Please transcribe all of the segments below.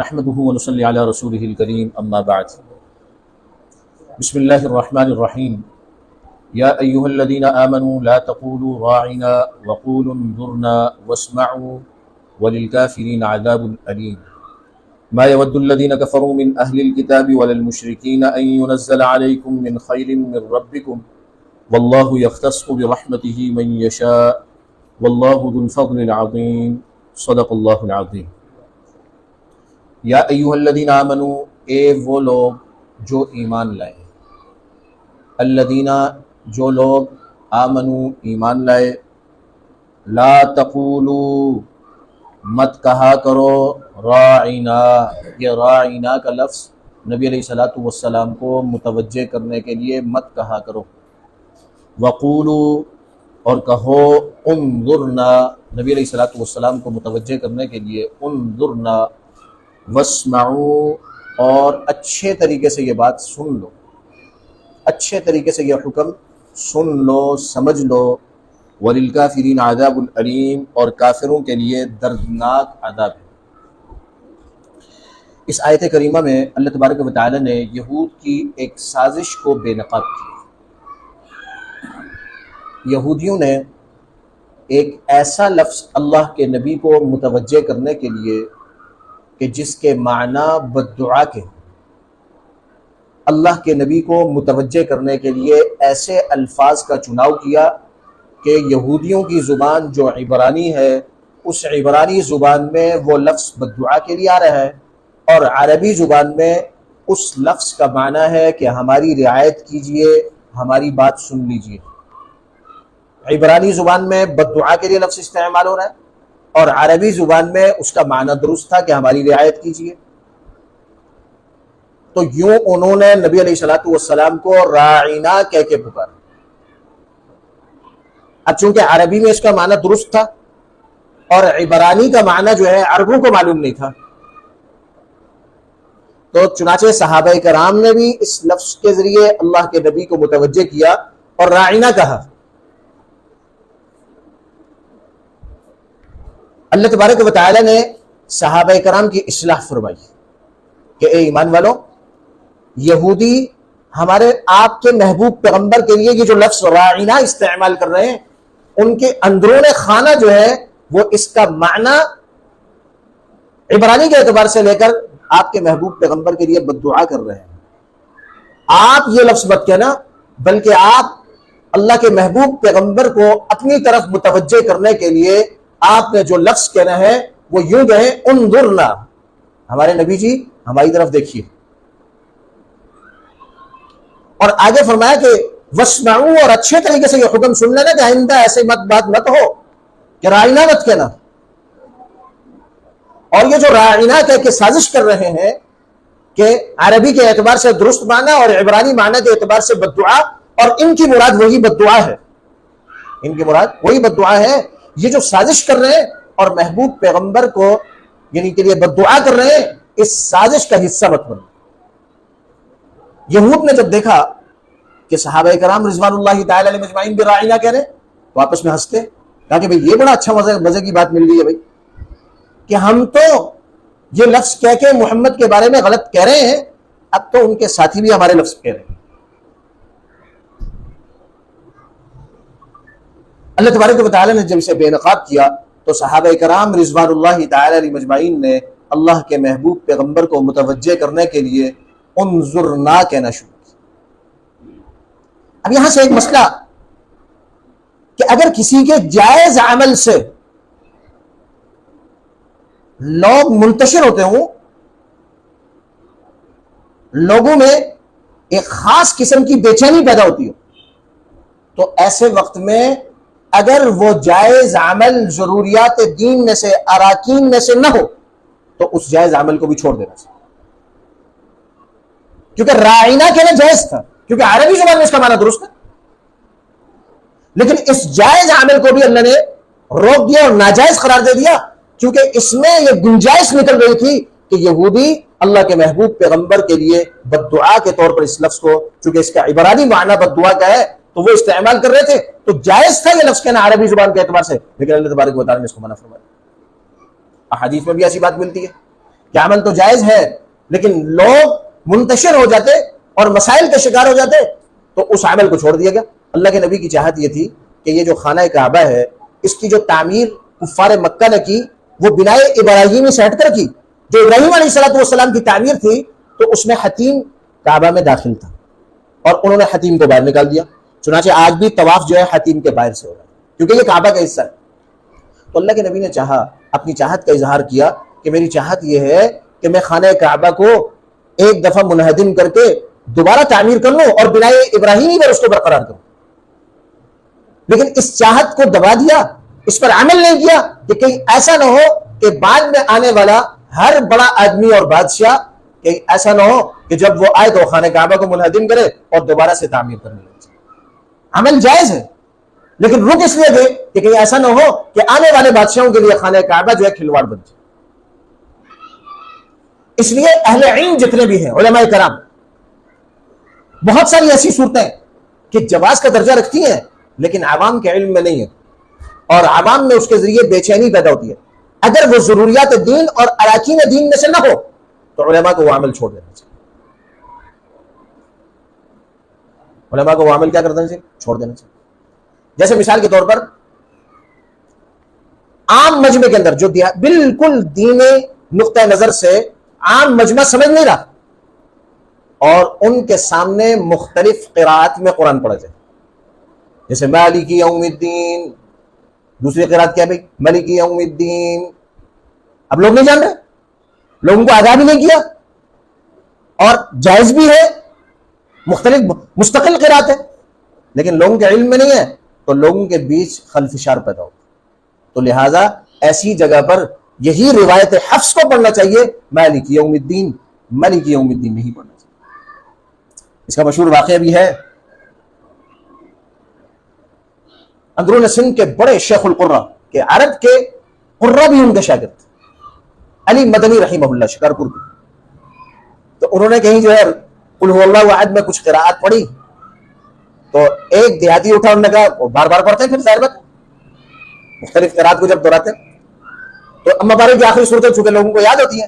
نحمده ونصلي على رسوله الكريم اما بعد بسم الله الرحمن الرحيم يا ايها الذين امنوا لا تقولوا راعنا وقولوا انظرنا واسمعوا وللكافرين عذاب اليم ما يود الذين كفروا من اهل الكتاب ولا المشركين ان ينزل عليكم من خير من ربكم والله يختص برحمته من يشاء والله ذو الفضل العظيم صدق اللہ العظیم۔ یا ایھا الذین آمنوا، اے وہ لوگ جو ایمان لائے، الذین جو لوگ آمنوا ایمان لائے، لا تقولوا مت کہا کرو راعنا، یہ راعنا کا لفظ نبی علیہ الصلوۃ والسلام کو متوجہ کرنے کے لیے مت کہا کرو، وقولوا اور کہو انظرنا، نبی علیہ الصلوۃ والسلام کو متوجہ کرنے کے لیے انظرنا، واسمعوا اور اچھے طریقے سے یہ بات سن لو، اچھے طریقے سے یہ حکم سن لو، سمجھ لو، وللکافرین عذاب الیم اور کافروں کے لیے دردناک عذاب ہے۔ اس آیت کریمہ میں اللہ تبارک و تعالی نے یہود کی ایک سازش کو بے نقاب کیا۔ یہودیوں نے ایک ایسا لفظ اللہ کے نبی کو متوجہ کرنے کے لیے کہ جس کے معنی بددعا کے، اللہ کے نبی کو متوجہ کرنے کے لیے ایسے الفاظ کا چناؤ کیا کہ یہودیوں کی زبان جو عبرانی ہے، اس عبرانی زبان میں وہ لفظ بددعا کے لیے آ رہا ہے، اور عربی زبان میں اس لفظ کا معنی ہے کہ ہماری رعایت کیجئے، ہماری بات سن لیجئے۔ عبرانی زبان میں بددعا کے لیے لفظ استعمال ہو رہا ہے، اور عربی زبان میں اس کا معنی درست تھا کہ ہماری رعایت کیجئے۔ تو یوں انہوں نے نبی علیہ الصلوۃ والسلام کو راعنا کہہ کے پکارا۔ اب چونکہ عربی میں اس کا معنی درست تھا اور عبرانی کا معنی جو ہے عربوں کو معلوم نہیں تھا، تو چنانچہ صحابہ کرام نے بھی اس لفظ کے ذریعے اللہ کے نبی کو متوجہ کیا اور راعنا کہا۔ اللہ تبارک و تعالی نے صحابہ کرام کی اصلاح فرمائی کہ اے ایمان والو، یہودی ہمارے آپ کے محبوب پیغمبر کے لیے یہ جو لفظ راعنا استعمال کر رہے ہیں، ان کے اندرون خانہ جو ہے وہ اس کا معنی عبرانی کے اعتبار سے لے کر آپ کے محبوب پیغمبر کے لیے بددعا کر رہے ہیں۔ آپ یہ لفظ مت کہنا، بلکہ آپ اللہ کے محبوب پیغمبر کو اپنی طرف متوجہ کرنے کے لیے آپ نے جو لفظ کہنا ہے وہ یوں کہیں انظرنا، ہمارے نبی جی ہماری طرف دیکھیے۔ اور آگے فرمایا کہ واسمعوا اور اچھے طریقے سے یہ حکم سن لینا کہ آئندہ ایسے بات مت ہو کہ راعنا مت کہنا۔ اور یہ جو راعنا کہہ کے سازش کر رہے ہیں کہ عربی کے اعتبار سے درست معنی اور عبرانی معنی کے اعتبار سے بددعا، اور ان کی مراد وہی بددعا ہے، ان کی مراد وہی بددعا ہے۔ یہ جو سازش کر رہے ہیں اور محبوب پیغمبر کو یعنی کے لیے بددعا کر رہے ہیں، اس سازش کا حصہ مت بنو۔ یہود نے جب دیکھا کہ صحابہ کرام رضوان اللہ تعالی علیہ مجمعین بھی راعنا کہہ رہے ہیں تو آپس میں ہنستے، کہا کہ بھئی یہ بڑا اچھا مزے کی بات مل گئی ہے بھئی، کہ ہم تو یہ لفظ کہہ کے محمد کے بارے میں غلط کہہ رہے ہیں، اب تو ان کے ساتھی بھی ہمارے لفظ کہہ رہے ہیں۔ اللہ تبارک و تعالی نے جب اسے بے نقاب کیا تو صحابہ کرام رضوان اللہ تعالی علیہ مجمعین نے اللہ کے محبوب پیغمبر کو متوجہ کرنے کے لیے انظرنا کہنا شروع کیا۔ اب یہاں سے ایک مسئلہ کہ اگر کسی کے جائز عمل سے لوگ منتشر ہوتے ہوں، لوگوں میں ایک خاص قسم کی بے چینی پیدا ہوتی ہو، تو ایسے وقت میں اگر وہ جائز عمل ضروریات دین میں سے، اراکین میں سے نہ ہو، تو اس جائز عمل کو بھی چھوڑ دینا چاہیے۔ کیونکہ راعنا کہنا جائز تھا، کیونکہ عربی زبان میں اس کا معنی درست ہے، لیکن اس جائز عمل کو بھی اللہ نے روک دیا اور ناجائز قرار دے دیا، کیونکہ اس میں یہ گنجائش نکل رہی تھی کہ یہودی اللہ کے محبوب پیغمبر کے لیے بددعا کے طور پر اس لفظ کو، چونکہ اس کا عبرانی معنی بددعا کا ہے، تو وہ استعمال کر رہے تھے، تو جائز تھا یہ لفظ کہنا عربی زبان کے اعتبار سے، لیکن اللہ تبارک و تعالی نے اس کو منع فرمایا۔ احادیث میں بھی ایسی بات ملتی ہے کہ عمل تو جائز ہے لیکن لوگ منتشر ہو جاتے اور مسائل کے شکار ہو جاتے تو اس عمل کو چھوڑ دیا گیا۔ اللہ کے نبی کی چاہت یہ تھی کہ یہ جو خانہ کعبہ ہے اس کی جو تعمیر کفار مکہ نے کی وہ بنائے ابراہیمی سے ہٹ کر کی۔ جو ابراہیم علیہ السلام کی تعمیر تھی تو اس میں حتیم کعبہ میں داخل تھا اور انہوں نے حتیم کو باہر نکال دیا۔ چنانچہ آج بھی طواف جو ہے حتیم کے باہر سے ہو رہا ہے کیونکہ یہ کعبہ کا حصہ ہے۔ تو اللہ کے نبی نے چاہا، اپنی چاہت کا اظہار کیا کہ میری چاہت یہ ہے کہ میں خانہ کعبہ کو ایک دفعہ منہدم کر کے دوبارہ تعمیر کر لوں اور بنائے ابراہیمی پر اس کو برقرار کروں، لیکن اس چاہت کو دبا دیا، اس پر عمل نہیں کیا کہ کہیں ایسا نہ ہو کہ بعد میں آنے والا ہر بڑا آدمی اور بادشاہ کہیں ایسا نہ ہو کہ جب وہ آئے تو خانہ کعبہ کو منہدم کرے اور دوبارہ سے تعمیر کرنے لگے۔ عمل جائز ہے لیکن رک اس لیے گئے کہ کہیں ایسا نہ ہو کہ آنے والے بادشاہوں کے لیے خانہ کعبہ جو ہے کھلواڑ بن جائے۔ اس لیے اہل علم جتنے بھی ہیں، علماء کرام، بہت ساری ایسی صورتیں کہ جواز کا درجہ رکھتی ہیں لیکن عوام کے علم میں نہیں ہے اور عوام میں اس کے ذریعے بے چینی پیدا ہوتی ہے۔ اگر وہ ضروریات دین اور اراکین دین میں سے نہ ہو تو علماء کو وہ عمل چھوڑ دینا چاہیے، علماء کو وہ عمل کیا کرنا چاہیے؟ چھوڑ دینا چاہیے۔ جیسے مثال کے طور پر عام مجمع کے اندر جو بالکل دین نقطہ نظر سے عام مجمع سمجھ نہیں رہا اور ان کے سامنے مختلف قراءات میں قرآن پڑھا جائے، جیسے مالک یوم الدین، دوسری قراءت کیا بھائی؟ مالک یوم الدین۔ اب لوگ نہیں جان رہے، لوگوں کو آگاہ بھی نہیں کیا اور جائز بھی ہے، مختلف مستقل قراءت ہے لیکن لوگوں کے علم میں نہیں ہے تو لوگوں کے بیچ خلفشار پیدا ہو۔ تو لہٰذا ایسی جگہ پر یہی روایت حفص کو پڑھنا چاہیے، مالک یوم الدین، مالک یوم الدین نہیں پڑھنا چاہیے۔ اس کا مشہور واقعہ بھی ہے، اندرون سندھ کے بڑے شیخ القرہ کہ عرب کے قرہ بھی ان کے شاگرد علی مدنی رحمہ اللہ شکارپور کے، تو انہوں نے کہیں جو ہے قل هو اللہ احد میں کچھ قراءات پڑھی تو ایک دیہاتی اٹھا، انہوں نے کہا وہ بار بار پڑھتے ہیں، پھر ظاہر بات مختلف قراءات کو جب دہراتے تو اما بارے کی آخری صورتیں چونکہ لوگوں کو یاد ہوتی ہیں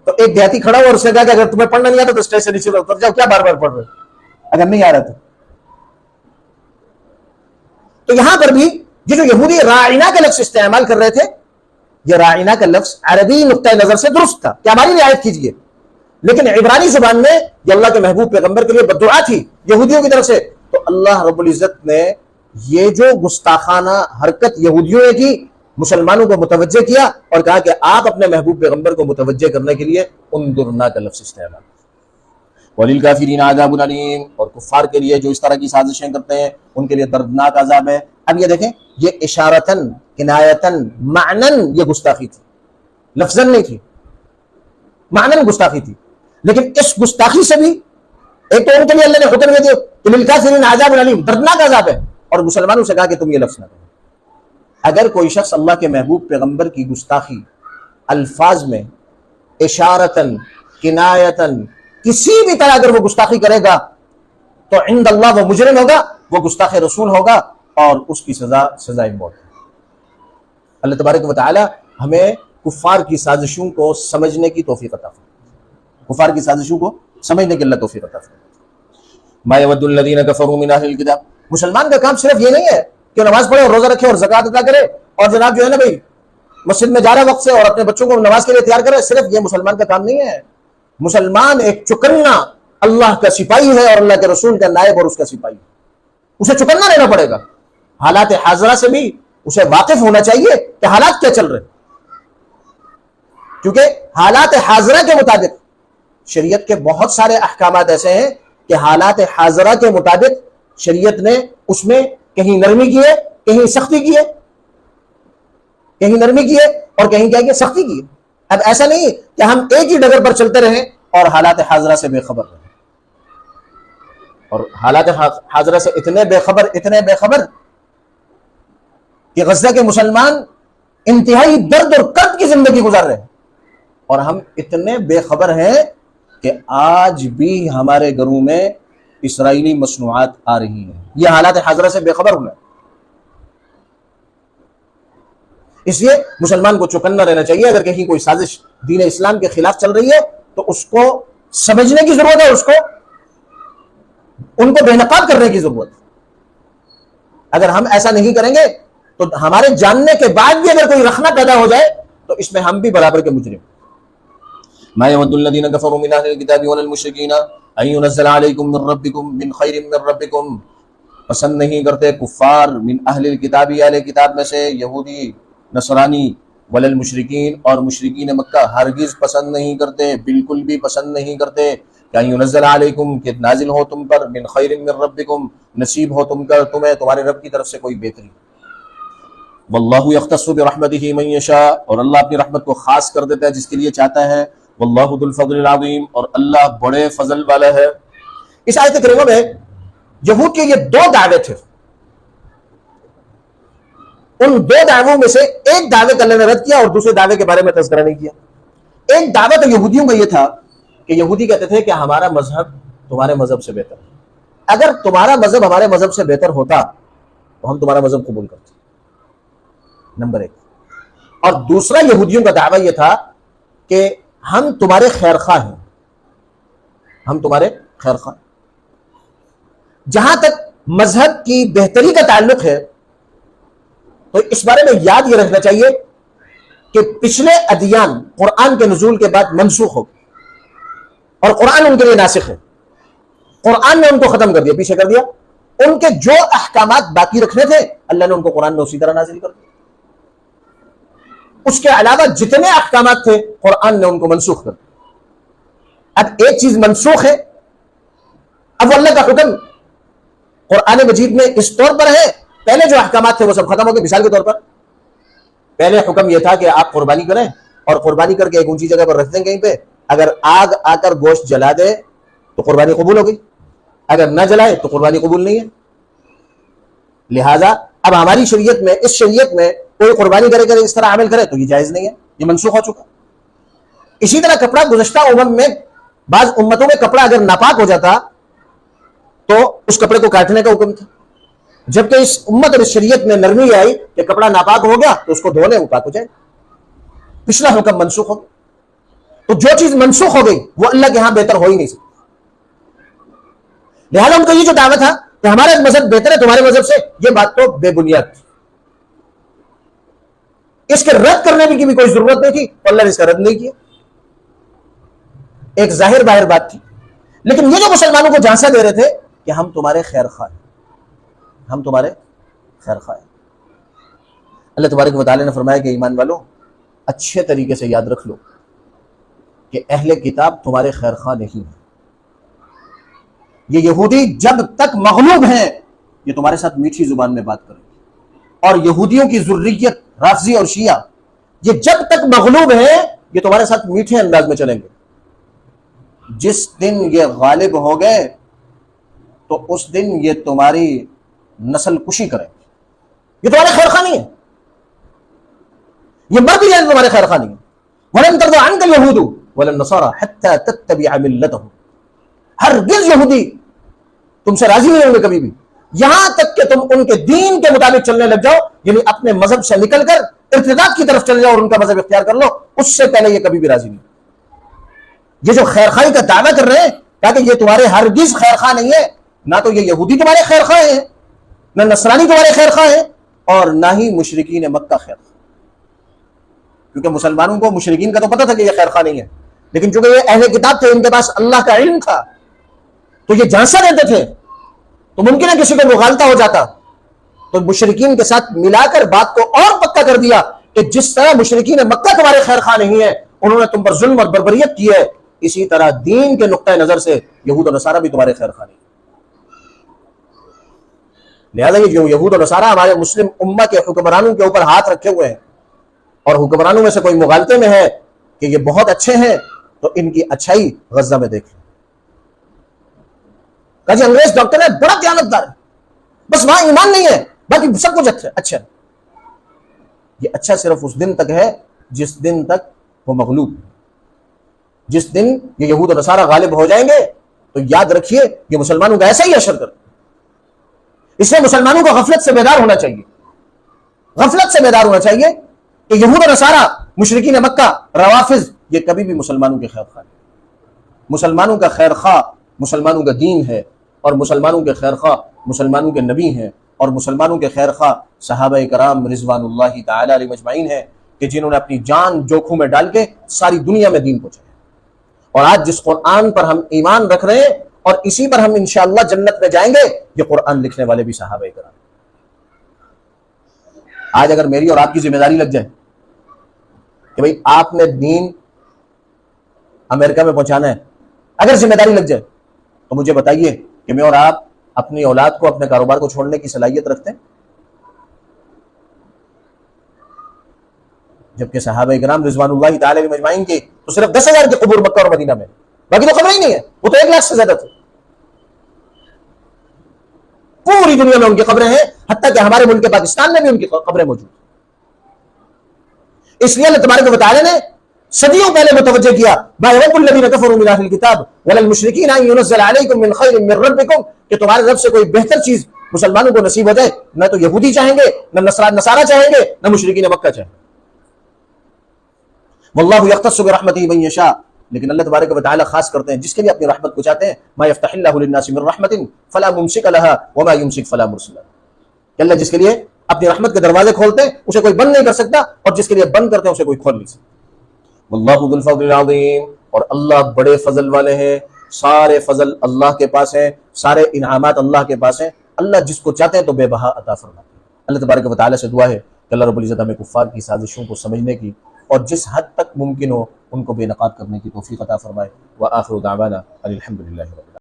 تو ایک دیہاتی کھڑا ہوا اور اس نے کہا کہ اگر تمہیں پڑھنا نہیں آتا تو اسٹیج سے نیچے اتر جاؤ، کیا بار بار پڑھ رہے اگر نہیں آ رہا تو یہاں پر بھی یہ جو یہودی راعینا کا لفظ استعمال کر رہے تھے، یہ راعینا کا لفظ عربی نقطہ نظر سے درست تھا کہ ہماری رعایت کیجیے، لیکن عبرانی زبان میں یہ اللہ کے محبوب پیغمبر کے لیے بددعا تھی یہودیوں کی طرف سے۔ تو اللہ رب العزت نے یہ جو گستاخانہ حرکت یہودیوں نے کی مسلمانوں کو متوجہ کیا اور کہا کہ آپ اپنے محبوب پیغمبر کو متوجہ کرنے کے لیے انظرنا کا لفظ استعمال۔ وَلِلْكَافِرِينَ عَذَابٌ عَلِيمٌ، اور کفار کے لیے جو اس طرح کی سازشیں کرتے ہیں ان کے لیے دردناک عذاب ہے۔ اب یہ دیکھیں، یہ اشارتاً، کنایتاً، معناً یہ گستاخی تھی، لفظاً نہیں تھی، معناً گستاخی تھی، لیکن اس گستاخی سے بھی ایک تو ان کے لیے اللہ نے حکم دے دیا کہ لِلْكَافِرِينَ عَذَابٌ عَلِيمٌ، دردناک عذاب ہے، اور مسلمانوں سے کہا کہ تم یہ لفظ نہ کرو۔ اگر کوئی شخص اللہ کے محبوب پیغمبر کی گستاخی الفاظ میں اشارتاً، کنایتاً، کسی بھی طرح اگر وہ گستاخی کرے گا تو عند اللہ وہ مجرم ہوگا، وہ گستاخ رسول ہوگا اور اس کی سزائے موت ہے۔ اللہ تبارک و تعالی ہمیں کفار کی سازشوں کو سمجھنے کی توفیق عطا فرمائے، کفار کی سازشوں کو سمجھنے کی اللہ توفیق عطا فرمائے۔ ما یود الذین کفروا من اہل الکتاب، مسلمان کا کام صرف یہ نہیں ہے کہ نماز پڑھے اور روزہ رکھے اور زکوٰۃ ادا کرے اور جناب جو ہے نا بھائی مسجد میں جا رہا وقت سے اور اپنے بچوں کو نماز کے لیے تیار کرے، صرف یہ مسلمان کا کام نہیں ہے۔ مسلمان ایک چکنا اللہ کا سپاہی ہے اور اللہ کے رسول کا نائب اور اس کا سپاہی، اسے چکنا لینا پڑے گا۔ حالات حاضرہ سے بھی اسے واقف ہونا چاہیے کہ حالات کیا چل رہے، کیونکہ حالات حاضرہ کے مطابق شریعت کے بہت سارے احکامات ایسے ہیں کہ حالات حاضرہ کے مطابق شریعت نے اس میں کہیں نرمی کی ہے، کہیں سختی کی ہے، کہیں نرمی کی ہے اور کہیں کیا کی سختی کی ہے۔ اب ایسا نہیں کہ ہم ایک ہی ڈگر پر چلتے رہیں اور حالات حاضرہ سے بے خبر رہیں، اور حالات حاضرہ سے اتنے بے خبر کہ غزہ کے مسلمان انتہائی درد اور کرب کی زندگی گزار رہے ہیں، اور ہم اتنے بے خبر ہیں کہ آج بھی ہمارے گھروں میں اسرائیلی مصنوعات آ رہی ہیں۔ یہ حالات حاضرہ سے بے خبر ہونا۔ اس لیے مسلمان کو چوکنا رہنا چاہیے. اگر کہیں کوئی سازش دین اسلام کے خلاف چل رہی ہے تو اس کو سمجھنے کی ضرورت ہے, ان کو بے نقاب کرنے کی ضرورت ہے. اگر ہم ایسا نہیں کریں گے تو ہمارے جاننے کے بعد بھی اگر کوئی رخنہ پیدا ہو جائے تو اس میں ہم بھی برابر کے مجرم. ما يود الذين كفروا من اهل الكتاب ولا المشركين ان ينزل عليكم من ربكم من خير من ربكم. پسند نہیں کرتے کفار من اہل الکتاب اہل کتاب میں سے یہودی نصرانی ولا المشرکین اور مشرکین مکہ ہرگز پسند نہیں کرتے, بالکل بھی پسند نہیں کرتے کہ ينزل علیکم کہ نازل ہو تم پر من خیر من ربکم نصیب ہو تمہیں تمہارے رب کی طرف سے کوئی بہتری. واللہ یختص برحمتہ من یشاء اور اللہ اپنی رحمت کو خاص کر دیتا ہے جس کے لیے چاہتا ہے. واللہ ذو الفضل العظیم اور اللہ بڑے فضل والا ہے. اس آیت کریمہ میں یہود کے یہ دو دعوے تھے. ان دو دعووں میں سے ایک دعوے کو اللہ نے رد کیا اور دوسرے دعوے کے بارے میں تذکرہ نہیں کیا. ایک دعویٰ تو یہودیوں کا یہ تھا کہ یہودی کہتے تھے کہ ہمارا مذہب تمہارے مذہب سے بہتر ہے, اگر تمہارا مذہب ہمارے مذہب سے بہتر ہوتا تو ہم تمہارا مذہب قبول کرتے. نمبر ایک. اور دوسرا یہودیوں کا دعویٰ یہ تھا کہ ہم تمہارے خیر خواہ ہیں, ہم تمہارے خیر خواہ. جہاں تک مذہب کی بہتری کا تعلق ہے تو اس بارے میں یاد یہ رکھنا چاہیے کہ پچھلے ادیان قرآن کے نزول کے بعد منسوخ ہو گئے اور قرآن ان کے لیے ناسخ ہے. قرآن نے ان کو ختم کر دیا, پیچھے کر دیا. ان کے جو احکامات باقی رکھنے تھے اللہ نے ان کو قرآن میں اسی طرح نازل کر دیا. اس کے علاوہ جتنے احکامات تھے قرآن نے ان کو منسوخ کر دیا. اب ایک چیز منسوخ ہے, اب اللہ کا حکم قرآن مجید میں اس طور پر ہے, پہلے جو احکامات تھے وہ سب ختم ہو گئے. مثال کے طور پر پہلے حکم یہ تھا کہ آپ قربانی کریں اور قربانی کر کے ایک اونچی جگہ پر رکھ دیں کہیں پہ, اگر آگ آ کر گوشت جلا دے تو قربانی قبول ہو گئی, اگر نہ جلائے تو قربانی قبول نہیں ہے. لہذا اب ہماری شریعت میں, اس شریعت میں کوئی قربانی کرے اس طرح عمل کرے تو یہ جائز نہیں ہے, یہ منسوخ ہو چکا. اسی طرح کپڑا گزشتہ امم میں بعض امتوں میں کپڑا اگر ناپاک ہو جاتا تو اس کپڑے کو کاٹنے کا حکم تھا, جبکہ اس امت اور اس شریعت میں نرمی آئی کہ کپڑا ناپاک ہو گیا تو اس کو دھونے وہ پاک ہو جائے. پچھلا حکم منسوخ ہو گیا. تو جو چیز منسوخ ہو گئی وہ اللہ کے ہاں بہتر ہو ہی نہیں سکتی. لہٰذا ان کا یہ جو دعویٰ تھا کہ ہمارا مذہب بہتر ہے تمہارے مذہب سے, یہ بات تو بے بنیاد تھی. اس کے رد کرنے کی بھی کوئی ضرورت نہیں تھی, اللہ نے اس کا رد نہیں کیا. ایک ظاہر باہر بات تھی. لیکن یہ جو مسلمانوں کو جھانسا دے رہے تھے کہ ہم تمہارے خیر خواہ ہیں, ہم تمہارے خیر خواہ ہیں. اللہ تبارک و تعالی نے فرمایا کہ ایمان والو اچھے طریقے سے یاد رکھ لو کہ اہل کتاب تمہارے خیر خواہ نہیں ہیں. یہ یہودی جب تک مغلوب ہیں یہ تمہارے ساتھ میٹھی زبان میں بات کریں گے, اور یہودیوں کی ذریت رافضی اور شیعہ یہ جب تک مغلوب ہیں یہ تمہارے ساتھ میٹھے انداز میں چلیں گے. جس دن یہ غالب ہو گئے تو اس دن یہ تمہاری نسل کشی کریں گے. یہ تمہارے خیر خواہ نہیں ہے, یہ مر بھی جائیں تمہارے خیر خواہ نہیں ہے. وَلَن تَرْضَىٰ عَنكَ الْيَهُودُ وَلَا النَّصَارَىٰ حَتَّىٰ تَتَّبِعَ مِلَّتَهُمْ. ہرگز یہودی تم سے راضی نہیں ہوں گے کبھی بھی یہاں تک کہ تم ان کے دین کے مطابق چلنے لگ جاؤ, یعنی اپنے مذہب سے نکل کر ارتداد کی طرف چلے جاؤ اور ان کا مذہب اختیار کر لو. اس سے پہلے یہ کبھی بھی راضی نہیں. یہ جو خیر خواہی کا دعویٰ کر رہے ہیں تاکہ یہ تمہارے ہرگز خیر خواہ نہیں ہے, نہ تو یہ یہودی تمہارے خیر خواہ ہیں, نہ نصرانی تمہارے خیر خواہ ہیں, اور نہ ہی مشرکین مکہ خیر خواہ. کیونکہ مسلمانوں کو مشرکین کا تو پتہ تھا کہ یہ خیر خواہ نہیں ہے, لیکن چونکہ یہ اہل کتاب تھے, ان کے پاس اللہ کا علم تھا, تو یہ جھانسا دیتے تھے. تو ممکن ہے کسی کو مغالطہ ہو جاتا تو مشرکین کے ساتھ ملا کر بات کو اور پکا کر دیا کہ جس طرح مشرکین مکہ تمہارے خیر خواہ نہیں ہے, انہوں نے تم پر ظلم اور بربریت کی ہے, اسی طرح دین کے نقطۂ نظر سے یہود و نصارہ بھی تمہارے خیر خواہ نہیں. لہذا یہ جو یہود و نصارہ ہمارے مسلم امہ کے حکمرانوں کے اوپر ہاتھ رکھے ہوئے ہیں, اور حکمرانوں میں سے کوئی مغالطے میں ہے کہ یہ بہت اچھے ہیں, تو ان کی اچھائی غزہ میں دیکھ لیں. کہا جی انگریز ڈاکٹر ہے, بڑا دیانتدار ہے, بس وہاں ایمان نہیں ہے, باقی سب کچھ اچھا. یہ اچھا صرف اس دن تک ہے جس دن تک وہ مغلوب. جس دن یہ یہود و نصارہ غالب ہو جائیں گے تو یاد رکھیے یہ مسلمانوں کا ایسا ہی اشر کر. اس لیے مسلمانوں کو غفلت سے بیدار ہونا چاہیے, غفلت سے بیدار ہونا چاہیے کہ یہود و نصارہ، مشرکین مکہ، روافض، یہ کبھی بھی مسلمانوں کے خیر خواہ نہیں۔ مسلمانوں کا خیر خواہ مسلمانوں کا دین ہے، اور مسلمانوں کے خیر خواہ مسلمانوں کے نبی ہیں، اور مسلمانوں کے خیر خواہ صحابہ کرام رضوان اللہ تعالی علیہ مجمعین ہیں، کہ جنہوں نے اپنی جان جوکھوں میں ڈال کے ساری دنیا میں دین پہنچایا۔ اور آج جس قرآن پر ہم ایمان رکھ رہے ہیں اور اسی پر ہم انشاءاللہ جنت میں جائیں گے، یہ قرآن لکھنے والے بھی صحابہ کرام۔ آج اگر میری اور آپ کی ذمہ داری لگ جائے کہ بھئی آپ نے دین امریکہ میں پہنچانا ہے، اگر ذمہ داری لگ جائے تو مجھے بتائیے کہ میں اور آپ اپنی اولاد کو، اپنے کاروبار کو چھوڑنے کی صلاحیت رکھتے ہیں؟ جبکہ صحابہ کرام رضوان اللہ تعالی علیہ مجمعین کی تو صرف 10,000 کے قبور مکہ اور مدینہ میں، باقی تو خبر ہی نہیں ہے، وہ تو 1 لاکھ سے زیادہ تھے۔ پوری دنیا میں ان کی قبریں ہیں، حتیٰ کہ ہمارے ملک پاکستان میں بھی ان کی قبریں موجود ہیں۔ اس لیے اللہ تبارک و تعالی نے صدیوں پہلے متوجہ کیا ما يود الذين كفروا من اهل الكتاب ولا المشركين ان ينزل عليكم من خير من ربكم، کہ تمہارے رب سے کوئی بہتر چیز مسلمانوں کو نصیب ہو جائے، نہ تو یہودی چاہیں گے، نہ نصارہ چاہیں گے، نہ مشرکین مکہ چاہیں گے۔ واللہ یختص برحمتہ من یشاء، لیکن اللہ تبارک و تعالی خاص کرتے ہیں جس کے لیے اپنی رحمت کو چاہتے ہیں۔ ما یفتح اللہ للناس من رحمت فلا ممسک لها وما یمسک فلا مرسل لہ، کہ اللہ جس کے لیے اپنی رحمت کے دروازے کھولتے ہیں اسے کوئی بند نہیں کر سکتا، اور جس کے لیے بند کرتے ہیں اسے کوئی کھول نہیں سکتا۔ واللہ ذو الفضل العظیم، اور اللہ بڑے فضل والے ہیں، سارے فضل اللہ کے پاس ہیں، سارے انعامات اللہ کے پاس ہیں۔ اللہ جس کو چاہتے ہیں تو بے بہا عطا فرماتے ہیں۔ اللہ تبارک و تعالی سے دعا ہے کہ اللہ رب العزت ہمیں کفار کی سازشوں کو سمجھنے کی اور جس حد تک ممکن ہو ان کو بے نقاب کرنے کی توفیق عطا فرمائے۔ وآخر دعوانا الحمد للہ رب العالمین۔